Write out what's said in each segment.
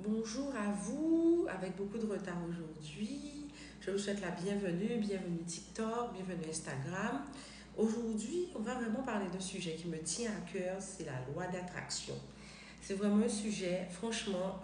Bonjour à vous, avec beaucoup de retard aujourd'hui. Je vous souhaite la bienvenue, bienvenue TikTok, bienvenue Instagram. Aujourd'hui, on va vraiment parler d'un sujet qui me tient à cœur, c'est la loi d'attraction. C'est vraiment un sujet, franchement,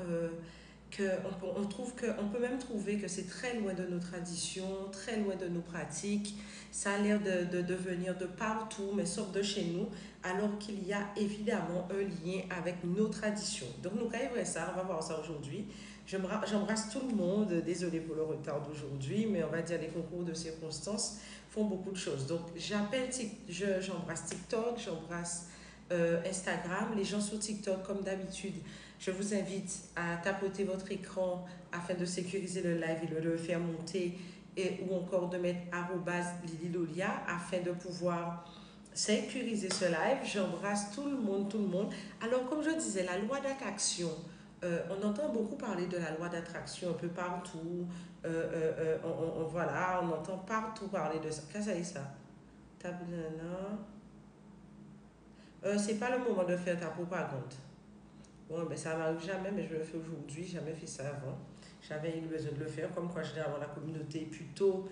on trouve que, on peut même trouver que c'est très loin de nos traditions, très loin de nos pratiques. Ça a l'air de venir de partout, mais sauf de chez nous, alors qu'il y a évidemment un lien avec nos traditions. Donc, nous vrai ça, on va voir ça aujourd'hui. J'embrasse tout le monde, désolé pour le retard d'aujourd'hui, mais on va dire les concours de circonstances font beaucoup de choses. Donc, j'embrasse TikTok, j'embrasse Instagram, les gens sur TikTok, comme d'habitude, je vous invite à tapoter votre écran afin de sécuriser le live et de le faire monter ou encore de mettre @lililolia afin de pouvoir sécuriser ce live. J'embrasse tout le monde, tout le monde. Alors, comme je disais, la loi d'attraction, on entend beaucoup parler de la loi d'attraction un peu partout. Voilà, on entend partout parler de ça. Qu'est-ce que c'est ça? C'est pas le moment de faire ta propagande. Bon, ben ça m'arrive jamais, mais je le fais aujourd'hui. J'ai jamais fait ça avant. J'avais eu besoin de le faire, comme quoi généralement la communauté est plutôt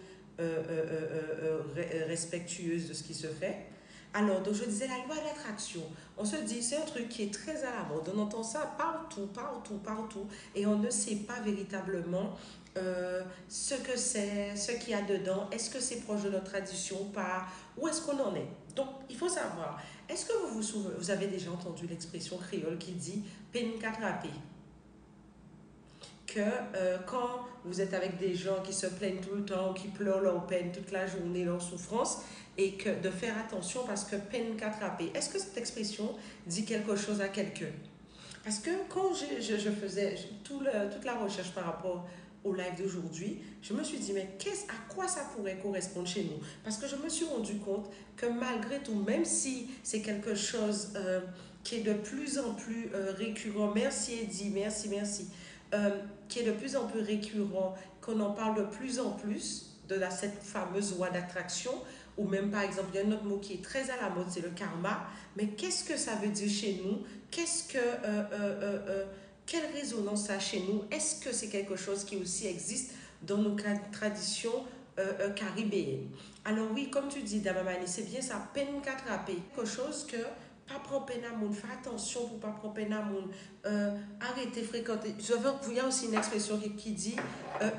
respectueuse de ce qui se fait. Alors, donc je disais la loi de l'attraction. On se dit, c'est un truc qui est très à la mode. On entend ça partout, partout, partout. Et on ne sait pas véritablement ce que c'est, ce qu'il y a dedans. Est-ce que c'est proche de notre tradition ou pas? Où est-ce qu'on en est? Donc, il faut savoir. Est-ce que vous vous souvenez, vous avez déjà entendu l'expression créole qui dit peine qu'attraper? Que quand vous êtes avec des gens qui se plaignent tout le temps, qui pleurent leur peine toute la journée, leur souffrance, et que de faire attention parce que peine qu'attraper. Est-ce que cette expression dit quelque chose à quelqu'un? Parce que quand je faisais toute la recherche par rapport au live d'aujourd'hui, je me suis dit, mais à quoi ça pourrait correspondre chez nous? Parce que je me suis rendu compte que malgré tout, même si c'est quelque chose qui est de plus en plus récurrent, merci Eddie, merci, merci, euh, qui est de plus en plus récurrent, qu'on en parle de plus en plus cette fameuse loi d'attraction, ou même par exemple, il y a un autre mot qui est très à la mode, c'est le karma. Mais qu'est-ce que ça veut dire chez nous? Qu'est-ce que, quelle résonance ça a chez nous? Est-ce que c'est quelque chose qui aussi existe dans nos traditions caribéennes? Alors oui, comme tu dis, Damamani, c'est bien ça, peine qu'attraper. Quelque chose que pas prendre peine à monde, fais attention pour pas prendre peine à monde. Arrêtez de fréquenter. Il y a aussi une expression qui dit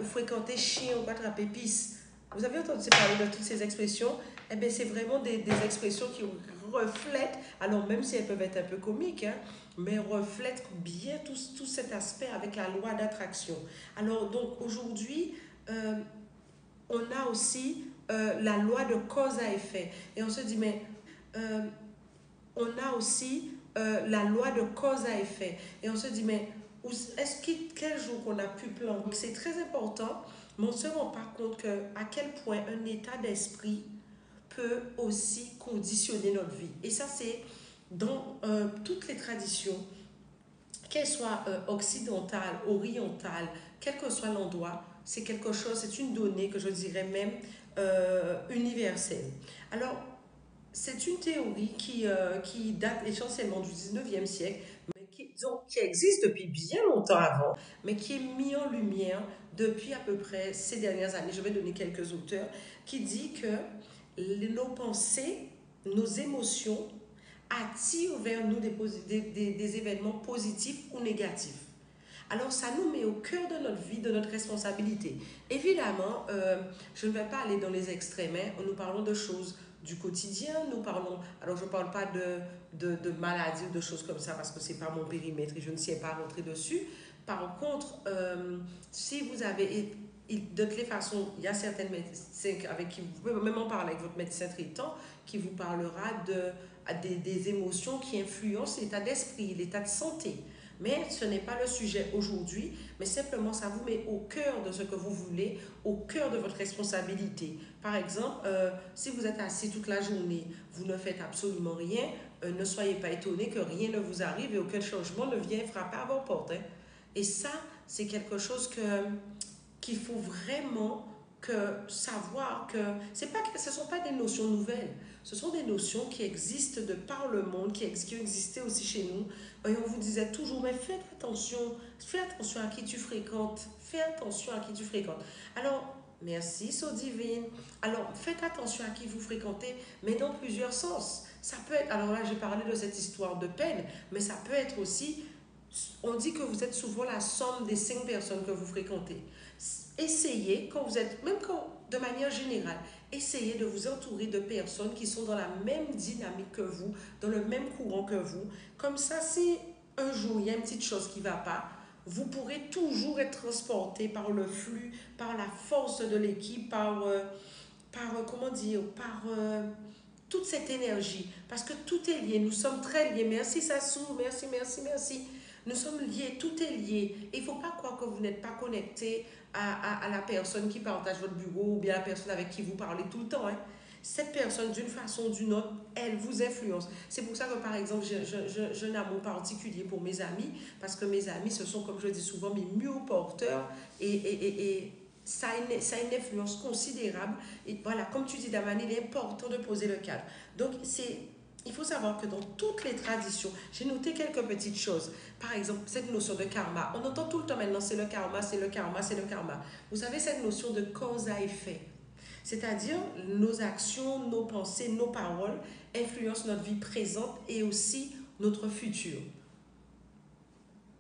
fréquenter chien ou pas attraper pisse. Vous avez entendu parler de toutes ces expressions? Eh bien, c'est vraiment des expressions qui reflètent, alors même si elles peuvent être un peu comiques, hein, mais reflètent bien tout cet aspect avec la loi d'attraction. Alors, donc, aujourd'hui, euh, on a aussi la loi de cause à effet. Et on se dit, mais euh, on a aussi la loi de cause à effet. Et on se dit, mais quel jour qu'on a pu planter? C'est très important, mais on ne se rend pas compte à quel point un état d'esprit peut aussi conditionner notre vie. Et ça, c'est dans toutes les traditions, qu'elles soient occidentales, orientales, quel que soit l'endroit, c'est quelque chose, c'est une donnée que je dirais même universelle. Alors, c'est une théorie qui date essentiellement du 19e siècle, mais qui existe depuis bien longtemps avant, mais qui est mis en lumière depuis à peu près ces dernières années. Je vais donner quelques auteurs qui dit que nos pensées, nos émotions attirent vers nous des événements positifs ou négatifs. Alors ça nous met au cœur de notre vie, de notre responsabilité. Évidemment, je ne vais pas aller dans les extrêmes, hein. Nous parlons de choses du quotidien, nous parlons, alors je ne parle pas de maladies ou de choses comme ça parce que ce n'est pas mon périmètre et je ne sais pas rentrer dessus. Par contre, si vous avez, de toutes les façons, il y a certaines médecins avec qui vous pouvez même en parler avec votre médecin traitant qui vous parlera des émotions qui influencent l'état d'esprit, l'état de santé. Mais ce n'est pas le sujet aujourd'hui, mais simplement ça vous met au cœur de ce que vous voulez, au cœur de votre responsabilité. Par exemple, si vous êtes assis toute la journée, vous ne faites absolument rien, ne soyez pas étonné que rien ne vous arrive et aucun changement ne vient frapper à vos portes, hein. Et ça, c'est quelque chose qu'il faut vraiment savoir que ce ne sont pas des notions nouvelles, ce sont des notions qui existent de par le monde, qui ont existé aussi chez nous Et on vous disait toujours, mais fais attention à qui tu fréquentes, fais attention à qui tu fréquentes. Alors, merci, So Divine. Alors, faites attention à qui vous fréquentez, mais dans plusieurs sens. Ça peut être, alors là, j'ai parlé de cette histoire de peine, mais ça peut être aussi, on dit que vous êtes souvent la somme des 5 personnes que vous fréquentez. Essayez, quand vous êtes, même quand, de manière générale, essayez de vous entourer de personnes qui sont dans la même dynamique que vous, dans le même courant que vous. Comme ça, si un jour il y a une petite chose qui ne va pas, vous pourrez toujours être transporté par le flux, par la force de l'équipe, comment dire, par toute cette énergie. Parce que tout est lié, nous sommes très liés. Merci Sassou, merci, merci, merci. Nous sommes liés, tout est lié. Il ne faut pas croire que vous n'êtes pas connecté à la personne qui partage votre bureau ou bien la personne avec qui vous parlez tout le temps. Hein. Cette personne, d'une façon ou d'une autre, elle vous influence. C'est pour ça que, par exemple, j'ai un amour particulier pour mes amis, parce que mes amis, ce sont, comme je dis souvent, mes myoporteurs et ça a une influence considérable. Et voilà, comme tu dis, Damani, il est important de poser le cadre. Donc, il faut savoir que dans toutes les traditions, j'ai noté quelques petites choses. Par exemple, cette notion de karma. On entend tout le temps maintenant, c'est le karma, c'est le karma, c'est le karma. Vous savez, cette notion de cause à effet. C'est-à-dire, nos actions, nos pensées, nos paroles influencent notre vie présente et aussi notre futur.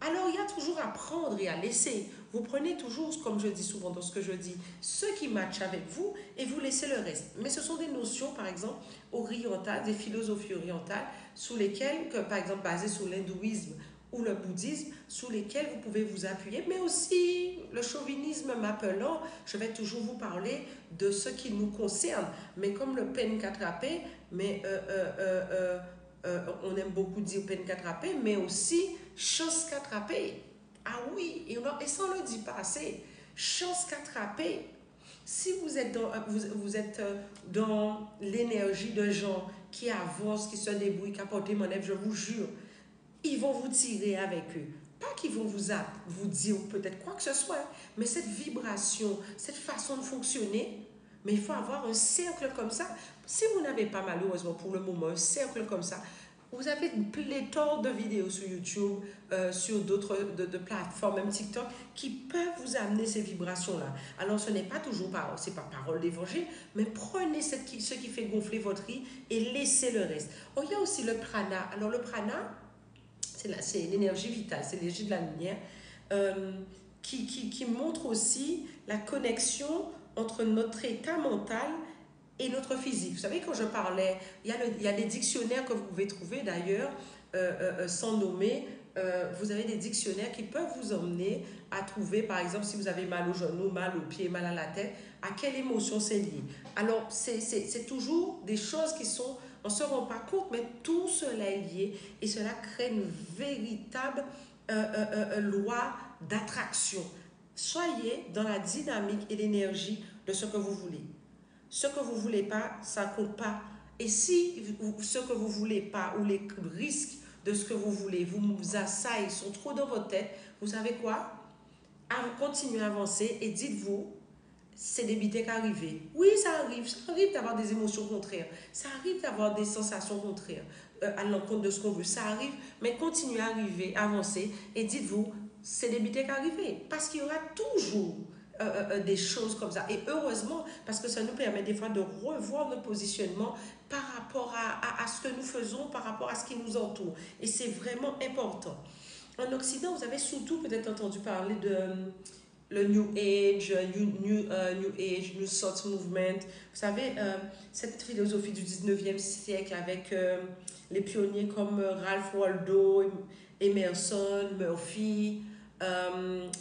Alors, il y a toujours à prendre et à laisser. Vous prenez toujours, comme je dis souvent dans ce que je dis, ce qui match avec vous et vous laissez le reste. Mais ce sont des notions, par exemple, orientales, des philosophies orientales, sous lesquelles, par exemple, basées sur l'hindouisme ou le bouddhisme, sous lesquelles vous pouvez vous appuyer, mais aussi le chauvinisme m'appelant, je vais toujours vous parler de ce qui nous concerne. Mais comme le peine qu'attraper, mais on aime beaucoup dire peine qu'attraper, mais aussi chance qu'attraper. Ah oui, et ça on ne le dit pas assez. Chance qu'attraper. Si vous êtes dans l'énergie de gens qui avancent, qui se débrouillent, qui apportent mon œuvre, je vous jure, ils vont vous tirer avec eux. Pas qu'ils vont vous dire peut-être quoi que ce soit, mais cette vibration, cette façon de fonctionner, mais il faut avoir un cercle comme ça. Si vous n'avez pas malheureusement pour le moment un cercle comme ça, vous avez une pléthore de vidéos sur YouTube, sur d'autres de plateformes, même TikTok, qui peuvent vous amener ces vibrations-là. Alors, ce n'est pas toujours c'est pas parole d'évangile, mais prenez ce qui fait gonfler votre riz et laissez le reste. Oh, il y a aussi le prana. Alors, le prana, c'est l'énergie vitale, c'est l'énergie de la lumière, qui montre aussi la connexion entre notre état mental et notre physique. Vous savez, quand je parlais, il y a des dictionnaires que vous pouvez trouver d'ailleurs, sans nommer. Vous avez des dictionnaires qui peuvent vous emmener à trouver, par exemple, si vous avez mal au genou, mal au pied, mal à la tête, à quelle émotion c'est lié. Alors, c'est toujours des choses qui sont, on ne se rend pas compte, mais tout cela est lié et cela crée une véritable loi d'attraction. Soyez dans la dynamique et l'énergie de ce que vous voulez. Ce que vous ne voulez pas, ça ne compte pas. Et si ce que vous ne voulez pas ou les risques de ce que vous voulez vous assaillent, sont trop dans votre tête, vous savez quoi? Continuez à avancer et dites-vous, c'est des bidets qui arrivent. Oui, ça arrive d'avoir des émotions contraires, ça arrive d'avoir des sensations contraires à l'encontre de ce qu'on veut, ça arrive, mais continuez à arriver, avancer et dites-vous, c'est des bidets qui arrivent. Parce qu'il y aura toujours des choses comme ça. Et heureusement, parce que ça nous permet des fois de revoir notre positionnement par rapport à ce que nous faisons, par rapport à ce qui nous entoure. Et c'est vraiment important. En Occident, vous avez surtout peut-être entendu parler de le New Age, New Age, New Thought Movement. Vous savez, cette philosophie du 19e siècle avec les pionniers comme Ralph Waldo, Emerson, Murphy.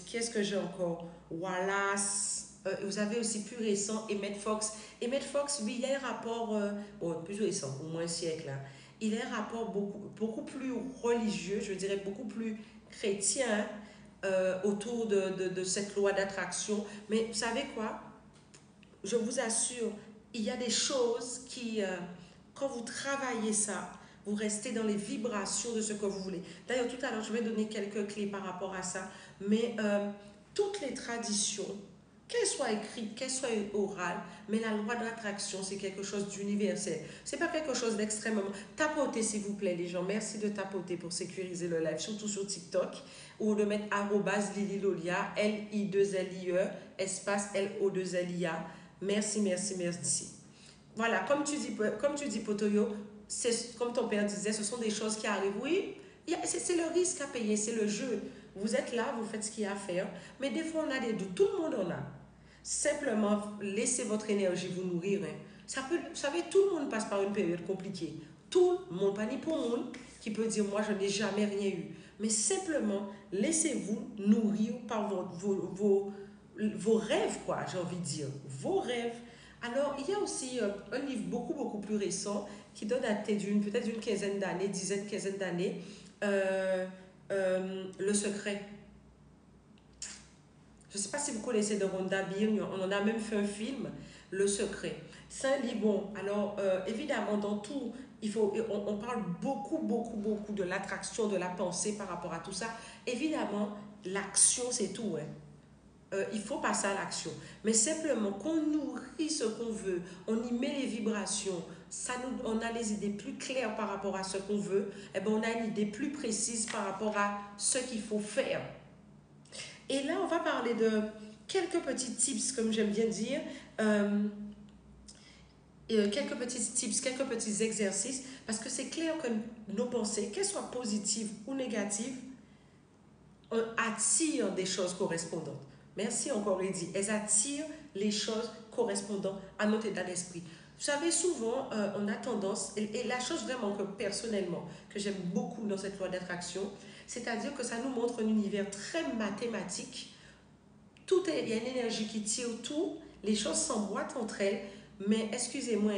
Qui est-ce que j'ai encore? Wallace. Vous avez aussi plus récent Emmett Fox. Emmett Fox, lui, il a un rapport, bon, plus récent, au moins un siècle. Hein. Il a un rapport beaucoup plus religieux, je dirais beaucoup plus chrétien autour de cette loi d'attraction. Mais vous savez quoi? Je vous assure, il y a des choses qui, quand vous travaillez ça, vous restez dans les vibrations de ce que vous voulez. D'ailleurs, tout à l'heure, je vais donner quelques clés par rapport à ça. Mais toutes les traditions qu'elle soit écrite, qu'elle soit orale, mais la loi de l'attraction, c'est quelque chose d'universel. C'est pas quelque chose d'extrêmement... Tapotez, s'il vous plaît, les gens. Merci de tapoter pour sécuriser le live, surtout sur TikTok, ou de mettre @lililolia, L-I-2-L-I-E, espace L-O-2-L-I-A. Merci, merci, merci. Voilà, comme tu dis Potoyo, comme ton père disait, ce sont des choses qui arrivent. Oui, c'est le risque à payer, c'est le jeu. Vous êtes là, vous faites ce qu'il y a à faire, mais des fois on a des doutes, tout le monde en a. Simplement, laissez votre énergie vous nourrir. Hein. Vous savez, tout le monde passe par une période compliquée. Tout le monde, pas ni pour le monde, qui peut dire, moi, je n'ai jamais rien eu. Mais simplement, laissez-vous nourrir par vos rêves, quoi, j'ai envie de dire. Vos rêves. Alors, il y a aussi un livre beaucoup, beaucoup plus récent qui donne à peut-être d'une quinzaine d'années, quinzaine d'années, Le Secret. Je ne sais pas si vous connaissez de Rhonda Byrne, on en a même fait un film, Le Secret. C'est un livre bon. Alors, évidemment, dans tout, on parle beaucoup, beaucoup, beaucoup de l'attraction, de la pensée par rapport à tout ça. Évidemment, l'action, c'est tout. Hein. Il faut passer à l'action. Mais simplement qu'on nourrit ce qu'on veut, on y met les vibrations, on a les idées plus claires par rapport à ce qu'on veut, et ben on a une idée plus précise par rapport à ce qu'il faut faire. Et là, on va parler de quelques petits tips, comme j'aime bien dire, quelques petits tips, quelques petits exercices, parce que c'est clair que nos pensées, qu'elles soient positives ou négatives, attirent des choses correspondantes. Merci encore, Eddy. Elles attirent les choses correspondant à notre état d'esprit. Vous savez, souvent, on a tendance, et la chose vraiment que personnellement, que j'aime beaucoup dans cette loi d'attraction, c'est-à-dire que ça nous montre un univers très mathématique. Il y a une énergie qui tire tout, les choses s'emboîtent entre elles, mais excusez-moi,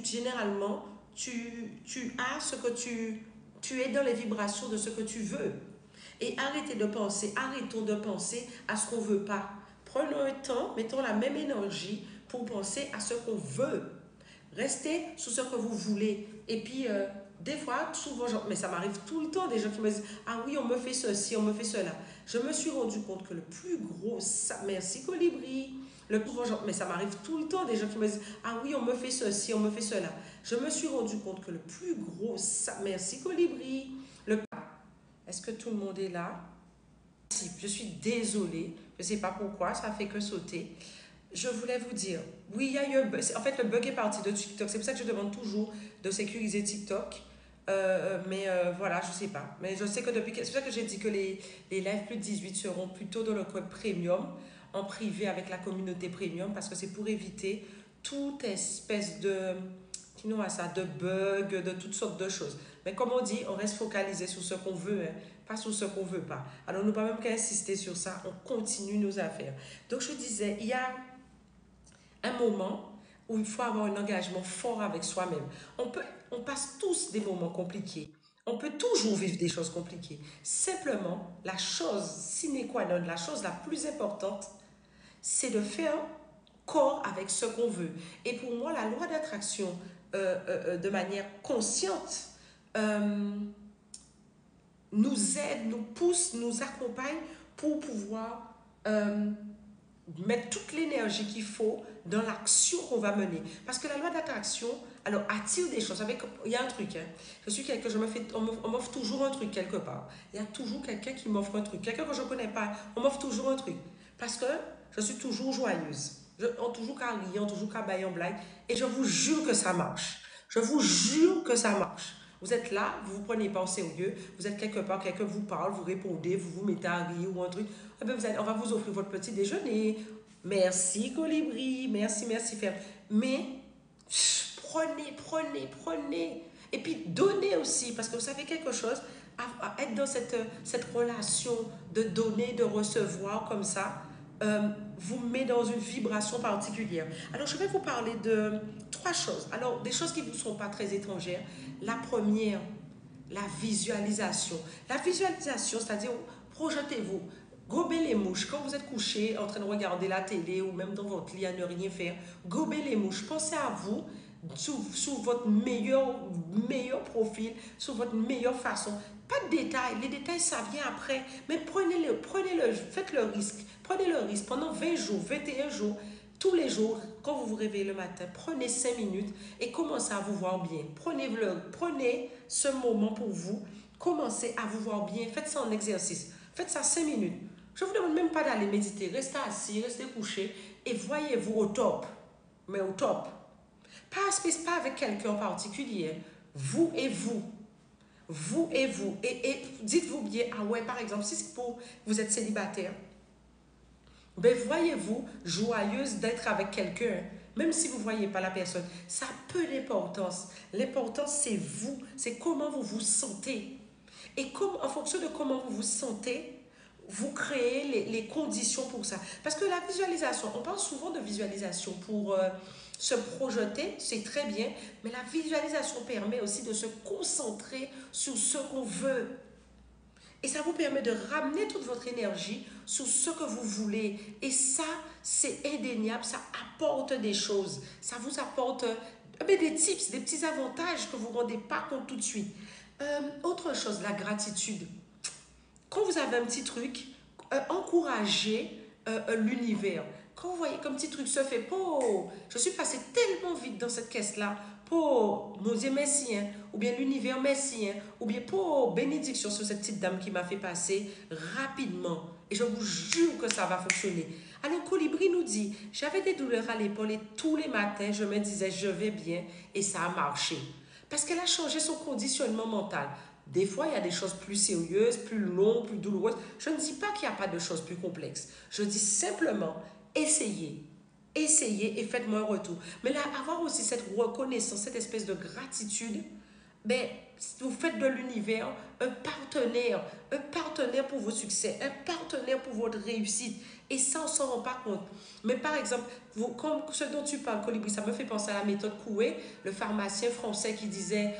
généralement, tu as ce que tu es dans les vibrations de ce que tu veux. Et arrêtons de penser à ce qu'on ne veut pas. Prenons un temps, mettons la même énergie pour penser à ce qu'on veut. Restez sur ce que vous voulez. Et puis, des fois, souvent, mais ça m'arrive tout le temps, des gens qui me disent, ah oui, on me fait ceci, on me fait cela. Je me suis rendu compte que le plus gros, merci Colibri, mais ça m'arrive tout le temps, des gens qui me disent, ah oui, on me fait ceci, on me fait cela. Je me suis rendu compte que le plus gros, merci Colibri, est-ce que tout le monde est là? Je suis désolée, je ne sais pas pourquoi, ça fait que sauter. Je voulais vous dire, oui, il y a eu en fait, le bug est parti de TikTok. C'est pour ça que je demande toujours de sécuriser TikTok. Voilà, je ne sais pas. Mais je sais que c'est pour ça que j'ai dit que les lives plus de 18 seront plutôt dans le code premium, en privé avec la communauté premium, parce que c'est pour éviter toute espèce de de bugs, de toutes sortes de choses. Mais comme on dit, on reste focalisé sur ce qu'on veut, hein, pas sur ce qu'on ne veut pas. Alors, nous ne pouvons même qu'à insister sur ça, on continue nos affaires. Donc, je disais, il y a un moment où il faut avoir un engagement fort avec soi-même. On passe tous des moments compliqués. On peut toujours vivre des choses compliquées. Simplement, la chose sine qua non, la chose la plus importante, c'est de faire corps avec ce qu'on veut. Et pour moi, la loi d'attraction, de manière consciente, nous aide, nous pousse, nous accompagne pour pouvoir mettre toute l'énergie qu'il faut dans l'action qu'on va mener. Parce que la loi d'attraction, alors, attire des choses. Il y a un truc, hein. Je suis quelqu'un, on m'offre toujours un truc quelque part. Il y a toujours quelqu'un qui m'offre un truc. Quelqu'un que je ne connais pas, on m'offre toujours un truc. Parce que je suis toujours joyeuse. On toujours qu'à rire, on toujours qu'à bailler en blague. Et je vous jure que ça marche. Je vous jure que ça marche. Vous êtes là, vous ne vous prenez pas au sérieux, vous êtes quelque part, quelqu'un vous parle, vous répondez, vous vous mettez à rire ou un truc. Eh bien, on va vous offrir votre petit déjeuner. Merci Colibri, merci Fer. Mais prenez. Et puis donnez aussi, parce que vous savez quelque chose, à être dans cette relation de donner, de recevoir comme ça, vous met dans une vibration particulière. Alors, je vais vous parler de 3 choses. Alors, des choses qui ne vous sont pas très étrangères. La première, la visualisation. La visualisation, c'est-à-dire, projetez-vous. Gobez les mouches. Quand vous êtes couché en train de regarder la télé ou même dans votre lit à ne rien faire, gobez les mouches. Pensez à vous sous votre meilleur profil, sous votre meilleure façon. Pas Pas de détails. Les détails, ça vient après. Mais faites le risque. Prenez le risque pendant 20 jours, 21 jours. Tous les jours, quand vous vous réveillez le matin, prenez 5 minutes et commencez à vous voir bien. Prenez ce moment pour vous. Commencez à vous voir bien. Faites ça en exercice. Faites ça 5 minutes. Je ne vous demande même pas d'aller méditer. Restez assis, restez couché et voyez-vous au top. Mais au top. Pas avec quelqu'un en particulier. Vous et vous. Vous et vous. Et dites-vous bien, ah ouais, par exemple, si c'est pour vous êtes célibataire, ben voyez-vous joyeuse d'être avec quelqu'un, même si vous ne voyez pas la personne. Ça a peu d'importance. L'important, c'est vous. C'est comment vous vous sentez. Et en fonction de comment vous vous sentez, vous créez les conditions pour ça. Parce que la visualisation, on parle souvent de visualisation pour se projeter, c'est très bien, mais la visualisation permet aussi de se concentrer sur ce qu'on veut. Et ça vous permet de ramener toute votre énergie sur ce que vous voulez. Et ça, c'est indéniable, ça apporte des choses. Ça vous apporte des tips, des petits avantages que vous ne vous rendez pas compte tout de suite. Autre chose, la gratitude. Quand vous avez un petit truc, encouragez l'univers. Quand vous voyez qu'un petit truc se fait, oh, je suis passé tellement vite dans cette caisse-là, pour mon Dieu merci, hein, ou bien l'univers merci, hein, ou bien pour bénédiction sur cette petite dame qui m'a fait passer rapidement. Et je vous jure que ça va fonctionner. Alors Colibri nous dit, j'avais des douleurs à l'épaule et tous les matins, je me disais, je vais bien, et ça a marché. Parce qu'elle a changé son conditionnement mental. Des fois, il y a des choses plus sérieuses, plus longues, plus douloureuses. Je ne dis pas qu'il n'y a pas de choses plus complexes. Je dis simplement, essayez. Essayez et faites-moi un retour. Mais là, avoir aussi cette reconnaissance, cette espèce de gratitude, ben, vous faites de l'univers un partenaire pour vos succès, un partenaire pour votre réussite. Et ça, on ne s'en rend pas compte. Mais par exemple, comme ce dont tu parles, Colibri, ça me fait penser à la méthode Coué, le pharmacien français qui disait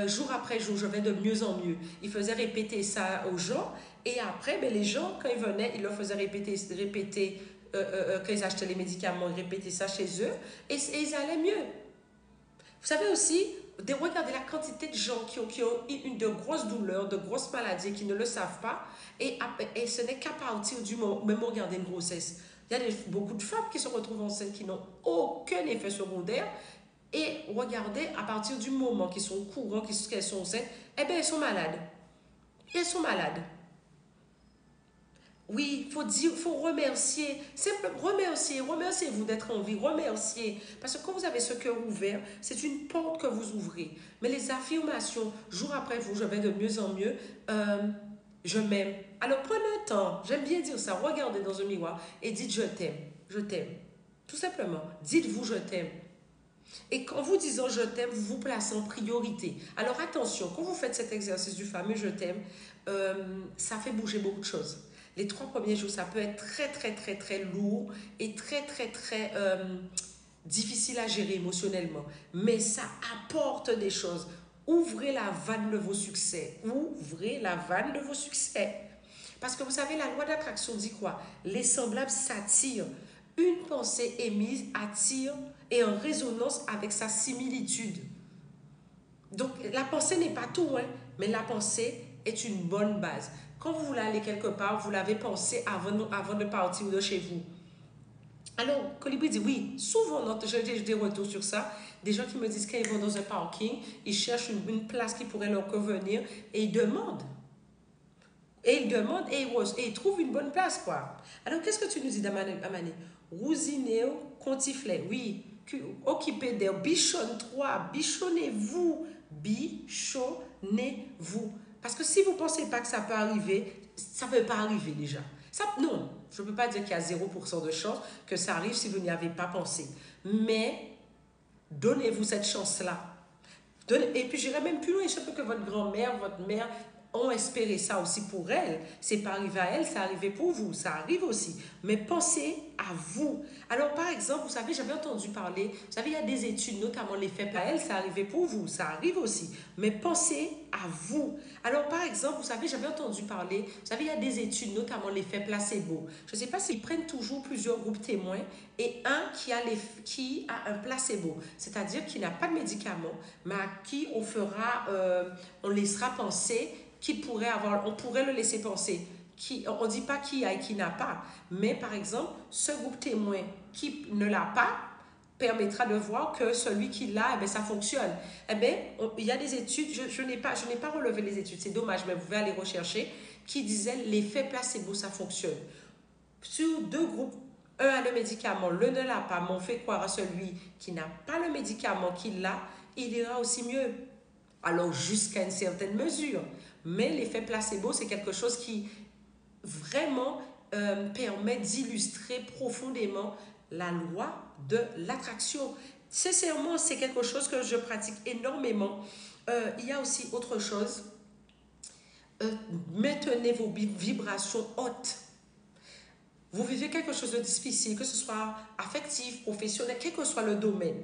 jour après jour, je vais de mieux en mieux. Il faisait répéter ça aux gens. Et après, ben, les gens, quand ils venaient, ils leur faisaient répéter quand ils achetaient les médicaments, ils répétaient ça chez eux. Et ils allaient mieux. Vous savez aussi, regardez la quantité de gens qui ont eu de grosses douleurs, de grosses maladies, qui ne le savent pas. Et ce n'est qu'à partir du moment, même regarder une grossesse. Il y a beaucoup de femmes qui se retrouvent enceintes qui n'ont aucun effet secondaire. Et regardez, à partir du moment qu'ils sont au courant, qu'elles sont enceintes, eh bien, elles sont malades. Elles sont malades. Oui, il faut remercier. Remerciez-vous d'être en vie. Remerciez. Parce que quand vous avez ce cœur ouvert, c'est une porte que vous ouvrez. Mais les affirmations, jour après jour, je vais de mieux en mieux, je m'aime. Alors prenez un temps, j'aime bien dire ça, regardez dans un miroir et dites je t'aime. Je t'aime. Tout simplement, dites-vous je t'aime. Et quand vous disant je t'aime, vous vous placez en priorité. Alors attention, quand vous faites cet exercice du fameux je t'aime, ça fait bouger beaucoup de choses. Les 3 premiers jours, ça peut être très, très, très, très lourd et très, très, très difficile à gérer émotionnellement. Mais ça apporte des choses. Ouvrez la vanne de vos succès. Ouvrez la vanne de vos succès. Parce que vous savez, la loi d'attraction dit quoi? Les semblables s'attirent. Une pensée émise attire et en résonance avec sa similitude. Donc, la pensée n'est pas tout, hein, mais la pensée est une bonne base. Quand vous voulez aller quelque part, vous l'avez pensé avant de partir de chez vous. Alors, Colibri dit oui, souvent, j'ai des retours sur ça. Des gens qui me disent qu'ils vont dans un parking, ils cherchent une place qui pourrait leur convenir et ils demandent. Et ils trouvent une bonne place, quoi. Alors, qu'est-ce que tu nous dis, Amani? Rousinéo, contiflet, oui. Occupez des bichonne 3, bichonnez-vous. Bichonnez-vous. Parce que si vous ne pensez pas que ça peut arriver, ça ne peut pas arriver déjà. Non, je ne peux pas dire qu'il y a 0% de chance que ça arrive si vous n'y avez pas pensé. Mais donnez-vous cette chance-là. Et puis j'irai même plus loin, je sais que votre grand-mère, votre mère ont espéré ça aussi pour elle. C'est pas arrivé à elle, c'est arrivé pour vous. Ça arrive aussi. Mais pensez à vous. Alors, par exemple, vous savez, j'avais entendu parler, vous savez, il y a des études, notamment l'effet placebo. À elle, c'est arrivé pour vous. Ça arrive aussi. Mais pensez à vous. Alors, par exemple, vous savez, j'avais entendu parler, vous savez, il y a des études, notamment l'effet placebo. Je ne sais pas s'ils prennent toujours plusieurs groupes témoins et un qui a un placebo, c'est-à-dire qui n'a pas de médicament, mais à qui on laissera penser qui pourrait avoir, on pourrait le laisser penser. On ne dit pas qui a et qui n'a pas, mais par exemple, ce groupe témoin qui ne l'a pas permettra de voir que celui qui l'a, eh bien, ça fonctionne. Eh bien, il y a des études, je n'ai pas relevé les études, c'est dommage, mais vous pouvez aller rechercher, qui disaient l'effet placebo, ça fonctionne. Sur deux groupes, un a le médicament, l'un ne l'a pas, mais on fait croire à celui qui n'a pas le médicament, qui l'a, il ira aussi mieux. Alors, jusqu'à une certaine mesure. Mais l'effet placebo, c'est quelque chose qui vraiment permet d'illustrer profondément la loi de l'attraction. Sincèrement, c'est quelque chose que je pratique énormément. Il y a aussi autre chose. Maintenez vos vibrations hautes. Vous vivez quelque chose de difficile, que ce soit affectif, professionnel, quel que soit le domaine.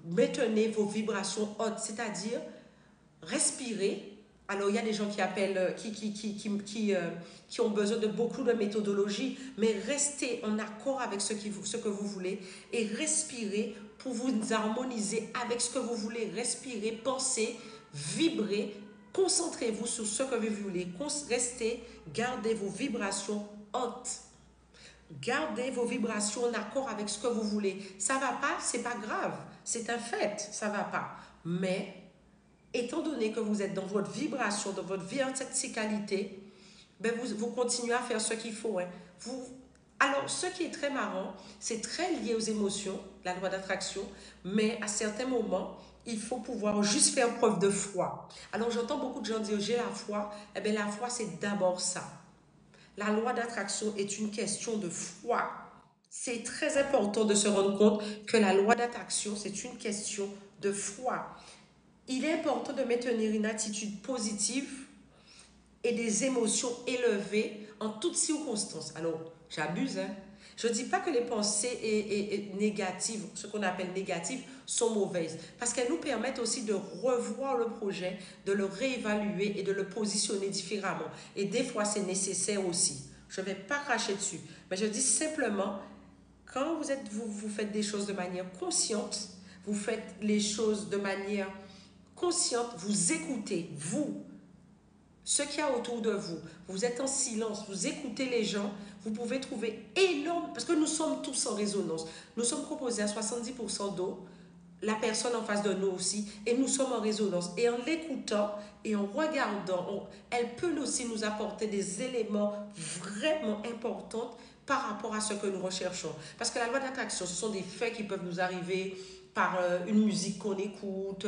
Maintenez vos vibrations hautes, c'est-à-dire respirez. Alors, il y a des gens qui appellent, qui ont besoin de beaucoup de méthodologie, mais restez en accord avec ce que vous voulez et respirez pour vous harmoniser avec ce que vous voulez. Respirez, pensez, vibrez, concentrez-vous sur ce que vous voulez. Restez, gardez vos vibrations hautes. Gardez vos vibrations en accord avec ce que vous voulez. Ça ne va pas, c'est pas grave. C'est un fait, ça ne va pas. Mais étant donné que vous êtes dans votre vibration, dans votre verticalité, ben vous continuez à faire ce qu'il faut. Hein. Alors, ce qui est très marrant, c'est très lié aux émotions, la loi d'attraction, mais à certains moments, il faut pouvoir juste faire preuve de foi. Alors, j'entends beaucoup de gens dire, j'ai la foi. Eh bien, la foi, c'est d'abord ça. La loi d'attraction est une question de foi. C'est très important de se rendre compte que la loi d'attraction, c'est une question de foi. Il est important de maintenir une attitude positive et des émotions élevées en toutes circonstances. Alors, j'abuse, hein? Je ne dis pas que les pensées négatives, ce qu'on appelle négatives, sont mauvaises, parce qu'elles nous permettent aussi de revoir le projet, de le réévaluer et de le positionner différemment. Et des fois, c'est nécessaire aussi. Je ne vais pas cracher dessus, mais je dis simplement, quand vous faites des choses de manière consciente, vous faites les choses de manière consciente, vous écoutez, vous, ce qu'il y a autour de vous, vous êtes en silence, vous écoutez les gens, vous pouvez trouver énorme, parce que nous sommes tous en résonance, nous sommes composés à 70% d'eau, la personne en face de nous aussi, et nous sommes en résonance. Et en l'écoutant et en regardant, elle peut aussi nous apporter des éléments vraiment importants par rapport à ce que nous recherchons. Parce que la loi d'attraction, ce sont des faits qui peuvent nous arriver par une musique qu'on écoute,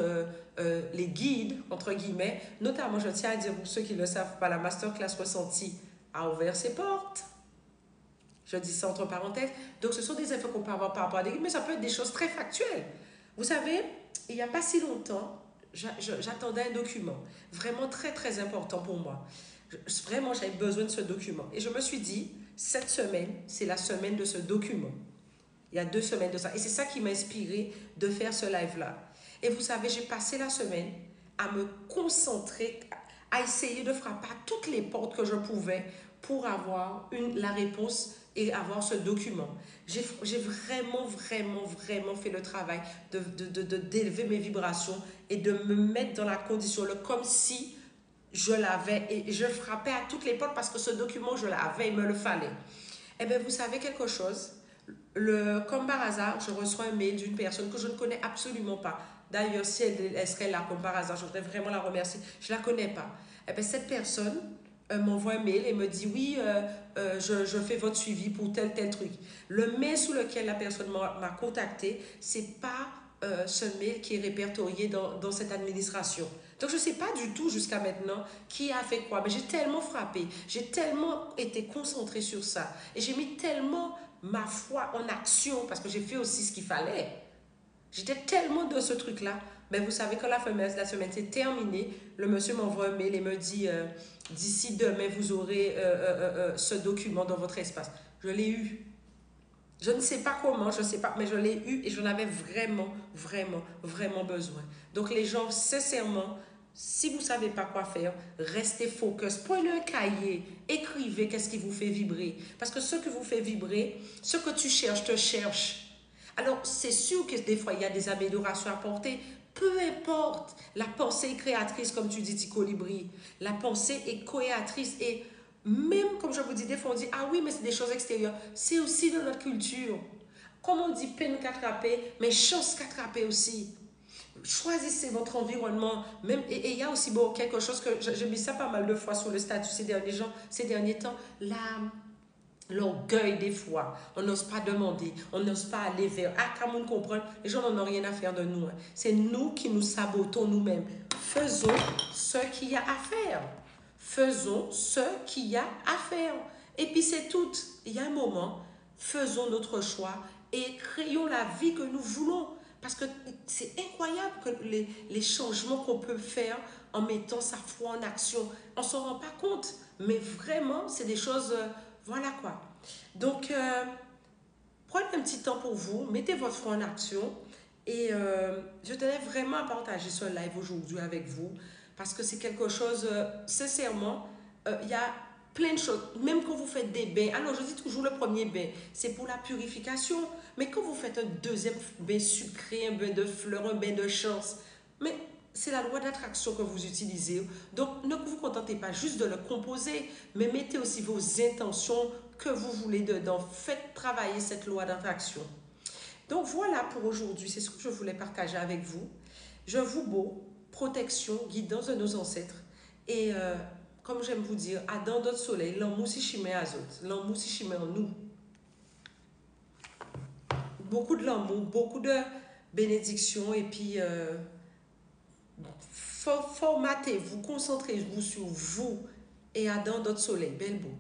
les guides, entre guillemets. Notamment, je tiens à dire pour ceux qui ne le savent pas, la masterclass ressentie a ouvert ses portes. Je dis ça entre parenthèses. Donc, ce sont des effets qu'on peut avoir par rapport à des guides, mais ça peut être des choses très factuelles. Vous savez, il n'y a pas si longtemps, j'attendais un document vraiment très, très important pour moi. Vraiment, j'avais besoin de ce document. Et je me suis dit, cette semaine, c'est la semaine de ce document. Il y a 2 semaines de ça. Et c'est ça qui m'a inspiré de faire ce live-là. Et vous savez, j'ai passé la semaine à me concentrer, à essayer de frapper à toutes les portes que je pouvais pour avoir la réponse et avoir ce document. J'ai vraiment, vraiment, vraiment fait le travail d'élever mes vibrations et de me mettre dans la condition, comme si je l'avais, et je frappais à toutes les portes parce que ce document, je l'avais, il me le fallait. Eh bien, vous savez quelque chose? Comme par hasard, je reçois un mail d'une personne que je ne connais absolument pas. D'ailleurs, si elle serait là comme par hasard, je voudrais vraiment la remercier. Je ne la connais pas. Eh bien, cette personne m'envoie un mail et me dit, oui, je fais votre suivi pour tel truc. Le mail sous lequel la personne m'a contacté, ce n'est pas ce mail qui est répertorié dans cette administration. Donc, je ne sais pas du tout jusqu'à maintenant qui a fait quoi. Mais j'ai tellement frappé, j'ai tellement été concentrée sur ça. Et j'ai mis tellement ma foi en action parce que j'ai fait aussi ce qu'il fallait. J'étais tellement dans ce truc-là. Mais vous savez, quand la semaine s'est terminée, le monsieur m'envoie un mail et me dit d'ici demain, vous aurez ce document dans votre espace. Je l'ai eu. Je ne sais pas comment, je ne sais pas, mais je l'ai eu et j'en avais vraiment, vraiment, vraiment besoin. Donc les gens, sincèrement, si vous ne savez pas quoi faire, restez focus. Prenez un cahier, écrivez qu'est-ce qui vous fait vibrer. Parce que ce que vous fait vibrer, ce que tu cherches, te cherche. Alors, c'est sûr que des fois, il y a des améliorations à apporter. peu importe, la pensée est créatrice, comme tu dis, Colibri. La pensée est créatrice. Et même, comme je vous dis, des fois on dit, ah oui, mais c'est des choses extérieures. C'est aussi de notre culture. Comme on dit peine qu'attraper, mais chance qu'attraper aussi. Choisissez votre environnement. Même, et il y a aussi bon, quelque chose que j'ai mis ça pas mal de fois sur le statut ces derniers temps. L'orgueil des fois. On n'ose pas demander. On n'ose pas aller vers. Ah, comme on comprend, les gens n'en ont rien à faire de nous. Hein. C'est nous qui nous sabotons nous-mêmes. Faisons ce qu'il y a à faire. Faisons ce qu'il y a à faire. Et puis c'est tout. Il y a un moment, faisons notre choix et créons la vie que nous voulons. Parce que c'est incroyable que les changements qu'on peut faire en mettant sa foi en action. On ne s'en rend pas compte. Mais vraiment, c'est des choses... voilà quoi. Donc, prenez un petit temps pour vous. Mettez votre foi en action. Et je tenais vraiment à partager ce live aujourd'hui avec vous. Parce que c'est quelque chose, sincèrement, il y a plein de choses. Même quand vous faites des bains, alors je dis toujours le premier bain, c'est pour la purification. Mais quand vous faites un deuxième bain sucré, un bain de fleurs, un bain de chance, mais c'est la loi d'attraction que vous utilisez. Donc ne vous contentez pas juste de le composer, mais mettez aussi vos intentions que vous voulez dedans. Faites travailler cette loi d'attraction. Donc voilà pour aujourd'hui, c'est ce que je voulais partager avec vous. Je vous beau, protection, guidance de nos ancêtres. Et comme j'aime vous dire, Adam d'autres soleil, l'amour si chimé à autres, l'amour si chimé en nous. Beaucoup de l'amour, beaucoup de bénédictions et puis formatez-vous, concentrez-vous sur vous et Adam d'autres soleil. Belle beau.